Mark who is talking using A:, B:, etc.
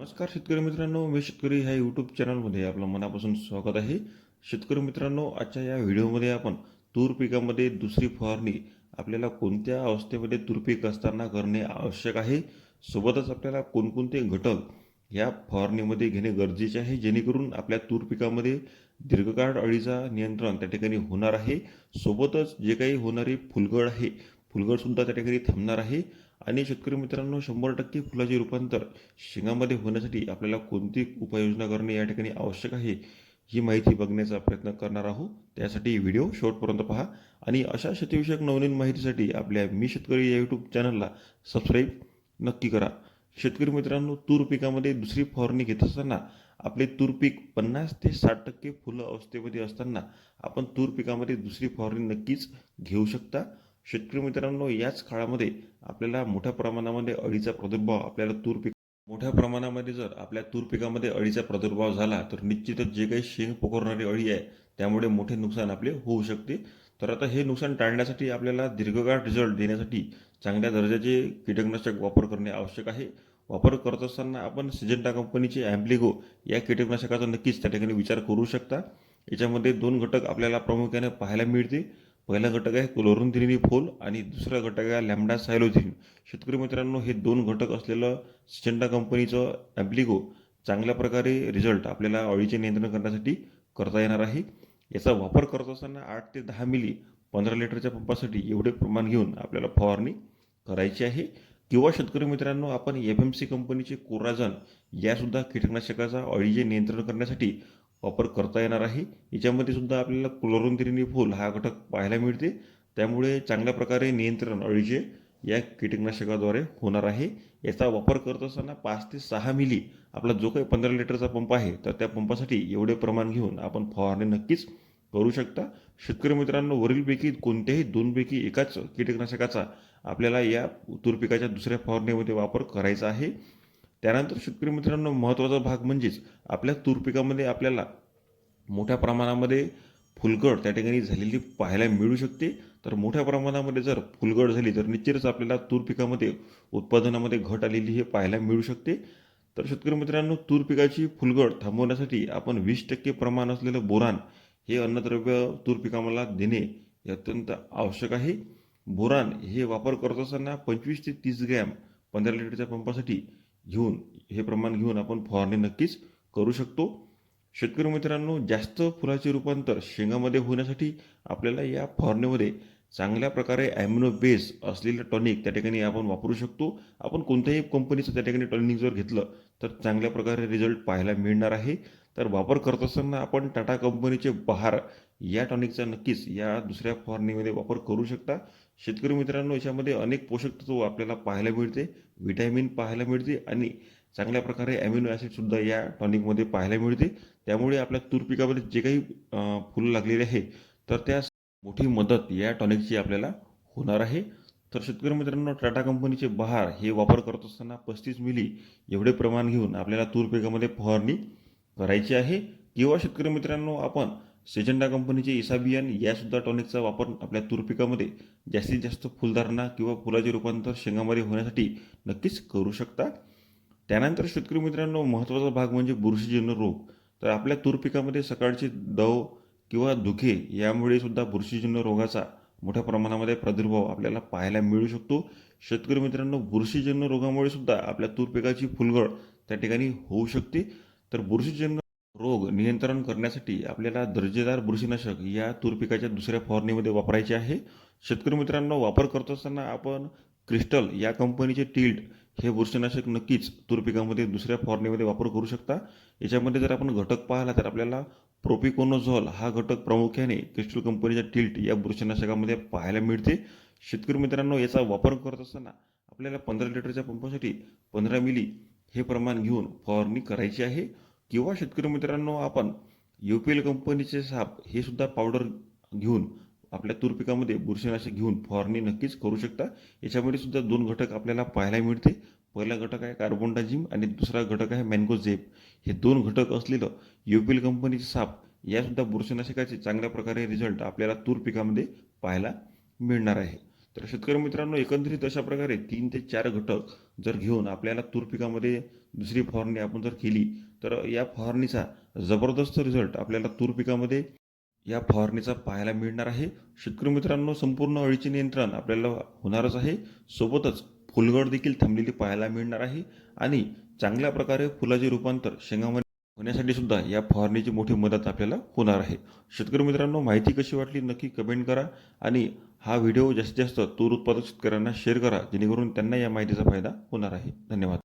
A: नमस्कार शेतकरी मित्रांनो, मी शेतकरी ह्या यूट्यूब चॅनलमध्ये आपलं मनापासून स्वागत आहे. शेतकरी मित्रांनो, आजच्या या व्हिडिओमध्ये आपण तूर पिकामध्ये दुसरी फवारणी आपल्याला कोणत्या अवस्थेमध्ये तूर पीक असताना करणे आवश्यक आहे, सोबतच आपल्याला कोणकोणते घटक या फवारणीमध्ये घेणे गरजेचे आहे, जेणेकरून आपल्या तूर पिकामध्ये दीर्घकाळ अळीचा नियंत्रण त्या ठिकाणी होणार आहे. सोबतच जे काही होणारी फुलगळ आहे, फुलगळसुद्धा त्या ठिकाणी थांबणार आहे. आणि शेतकरी मित्रांनो, 100% फुलाचे रूपांतर शेंगामध्ये होण्यासाठी आपल्याला कोणती उपाययोजना करणे या ठिकाणी आवश्यक आहे, ही माहिती बघण्याचा प्रयत्न करणार आहोत. त्यासाठी व्हिडिओ शेवटपर्यंत पहा आणि अशा शेतीविषयक नवनवीन माहितीसाठी आपल्या मी शेतकरी या यूट्यूब चॅनलला सबस्क्राईब नक्की करा. शेतकरी मित्रांनो, तूर पिकामध्ये दुसरी फवारणी घेत असताना आपले तूर पीक 50 ते 60% फुलं अवस्थेमध्ये असताना आपण तूर पिकामध्ये दुसरी फवारणी नक्कीच घेऊ शकता. शेतकरी मित्रांनो, याच काळामध्ये आपल्याला मोठ्या प्रमाणामध्ये अळीचा प्रादुर्भाव आपल्याला मोठ्या प्रमाणामध्ये जर आपल्या तूर पिकामध्ये अळीचा प्रादुर्भाव झाला तर निश्चितच जे काही शेंग पोखरणारी अळी आहे त्यामुळे मोठे नुकसान आपले होऊ शकते. तर आता हे नुकसान टाळण्यासाठी आपल्याला दीर्घकाळ रिझल्ट देण्यासाठी चांगल्या दर्जाचे कीटकनाशक वापर करणे आवश्यक आहे. वापर करत असताना आपण सिजंटा कंपनीचे ॲम्प्लिगो या कीटकनाशकाचा नक्कीच त्या ठिकाणी विचार करू शकता. याच्यामध्ये 2 घटक आपल्याला प्रामुख्याने पाहायला मिळते. पहिला घटक आहे क्लोरोथिनिफोल आणि दुसरा घटक आहे लॅम्बडा सायलोथिन. शेतकरी मित्रांनो, हे 2 घटक असलेलं सिजंटा कंपनीचं ॲम्प्लिगो चांगल्या प्रकारे रिझल्ट आपल्याला अळीचे नियंत्रण करण्यासाठी करता येणार आहे. याचा वापर करत असताना 8 ते 10 मिली 15 लिटरच्या पंपासाठी एवढे प्रमाण घेऊन आपल्याला फवारणी करायची आहे. किंवा शेतकरी मित्रांनो, आपण FMC कंपनीचे कोराझन यासुद्धा कीटकनाशकाचा अळीचे नियंत्रण करण्यासाठी वापर करता येणार आहे. याच्यामध्ये सुद्धा आपल्याला क्लोरोथिनिफोल हा घटक पाहायला मिळते. त्यामुळे चांगल्या प्रकारे नियंत्रण अळीचे या कीटकनाशकाद्वारे होणार आहे. याचा वापर करत असताना 5 ते 6 मिली आपला जो काही 15 लिटरचा पंप आहे तर त्या पंपासाठी एवढे प्रमाण घेऊन आपण फवारणी नक्कीच करू शकता. शेतकरी मित्रांनो, वरीलपैकी कोणत्याही 2पैकी एकाच कीटकनाशकाचा आपल्याला या तूर पिकाच्या दुसऱ्या फवारणीमध्ये वापर करायचा आहे. त्यानंतर शेतकरी मित्रांनो, महत्त्वाचा भाग म्हणजेच आपल्या तूर पिकामध्ये आपल्याला मोठ्या प्रमाणामध्ये फुलगळ त्या ठिकाणी झालेली पाहायला मिळू शकते. तर मोठ्या प्रमाणामध्ये जर फुलगळ झाली तर निश्चितच आपल्याला तूर पिकामध्ये उत्पादनामध्ये घट आलेली हे पाहायला मिळू शकते. तर शेतकरी मित्रांनो, तूर पिकाची फुलगळ थांबवण्यासाठी आपण 20% प्रमाण असलेलं बोरान हे अन्नद्रव्य तूर पिकाला देणे हे अत्यंत आवश्यक आहे. बोरान हे वापर करत असताना 25 ते 30 ग्रॅम 15 लिटरच्या पंपासाठी घेऊन हे प्रमाण घेऊन आपण फवारणी नक्कीच करू शकतो. शेतकरी मित्रांनो, जास्त फुलाचे रूपांतर शेंगामध्ये होण्यासाठी आपल्याला या फवारणीमध्ये चांगल्या प्रकारे ॲमिनो बेस असलेलं टॉनिक त्या ठिकाणी आपण वापरू शकतो. आपण कोणत्याही कंपनीचं त्या ठिकाणी टॉनिक जर घेतलं तर चांगल्या प्रकारे रिझल्ट पाहायला मिळणार आहे. तर वापर करत असताना आपण टाटा कंपनीचे बहार या टॉनिकचा नक्कीच या दुसऱ्या फवारणीमध्ये वापर करू शकता. शेतकरी मित्रांनो, याच्यामध्ये अनेक पोषक तत्व आपल्याला पाहायला मिळते, व्हिटॅमिन पाहायला मिळते आणि चांगल्या प्रकारे ॲमिनो ॲसिडसुद्धा या टॉनिकमध्ये पाहायला मिळते. त्यामुळे आपल्या तूर पिकामध्ये जे काही फुलं लागलेली आहे तर त्यास मोठी मदत या टॉनिकची आपल्याला होणार आहे. तर शेतकरी मित्रांनो, टाटा कंपनीचे बहार हे वापर करत असताना 35 मिली एवढे प्रमाण घेऊन आपल्याला तूर पिकामध्ये फवारणी करायची आहे. किंवा शेतकरी मित्रांनो, आपण सिजंटा कंपनीचे इसाबियन यासुद्धा टॉनिकचा वापर आपल्या तूर पिकामध्ये जास्तीत जास्त फुलधारणा किंवा फुलाचे रूपांतर शेंगामध्ये होण्यासाठी नक्कीच करू शकता. त्यानंतर शेतकरी मित्रांनो, महत्त्वाचा भाग म्हणजे बुरशीजन्य रोग. तर आपल्या तूर पिकामध्ये सकाळची दव किंवा धुके यामुळे सुद्धा बुरशीजन्य रोगाचा मोठ्या प्रमाणामध्ये प्रादुर्भाव आपल्याला पाहायला मिळू शकतो. शेतकरी मित्रांनो, बुरशीजन्य रोगामुळे सुद्धा आपल्या तूर पिकाची फुलगळ त्या ठिकाणी होऊ शकते. तर बुरशीजन्य रोग नियंत्रण करण्यासाठी आपल्याला दर्जेदार बुरशीनाशक या तूर पिकाच्या दुसऱ्या फवारणीमध्ये वापरायचे आहे. शेतकरी मित्रांनो, वापर करत असताना आपण क्रिस्टल या कंपनीचे टिल्ट हे बुरशीनाशक नक्कीच तूर पिकामध्ये दुसऱ्या फवारणीमध्ये वापर करू शकता. याच्यामध्ये जर आपण घटक पाहिला तर आपल्याला प्रोपिकोनोझॉल हा घटक प्रामुख्याने क्रिस्टल कंपनीच्या टिल्ट या बुरशीनाशकामध्ये पाहायला मिळते. शेतकरी मित्रांनो, याचा वापर करत असताना आपल्याला 15 लिटरच्या पंपासाठी 15 मिली हे प्रमाण घेऊन फवारणी करायची आहे. किंवा शेतकरी मित्रांनो, आपण UPL कंपनीचे साप हे सुद्धा पावडर घेऊन आपल्या तूर पिकामध्ये बुरशीनाशक घेऊन फवारणी नक्कीच करू शकता. याच्यामध्ये सुद्धा 2 घटक आपल्याला पाहायला मिळते. पहिला घटक आहे कार्बोंडाजिम आणि दुसरा घटक आहे मॅन्गोझेब. हे 2 घटक असलेलं UPL कंपनीचे साप यासुद्धा बुरशीनाशकाचे चांगल्या प्रकारे रिझल्ट आपल्याला तूर पिकामध्ये पाहायला मिळणार आहे. तर शेतकरी मित्रांनो, एकंदरीत अशा प्रकारे 3 ते 4 घटक जर घेऊन आपल्याला तूर पिकामध्ये दुसरी फवारणी आपण जर केली तर या फवारणीचा जबरदस्त रिझल्ट आपल्याला तूर पिकामध्ये या फवारणीचा पाहायला मिळणार आहे. शेतकरी मित्रांनो, संपूर्ण अळीचे नियंत्रण आपल्याला होणारच आहे. सोबतच फुलगळ देखील थांबलेली पाहायला मिळणार आहे आणि चांगल्या प्रकारे फुलाचे रूपांतर शेंगामध्ये होण्यासाठी सुद्धा या फवारणीची मोठी मदत आपल्याला होणार आहे. शेतकरी मित्रांनो, माहिती कशी वाटली नक्की कमेंट करा आणि हा व्हिडिओ जास्तीत जास्त तूर उत्पादक शेतकऱ्यांना शेअर करा, जेणेकरून त्यांना या माहितीचा फायदा होणार आहे. धन्यवाद.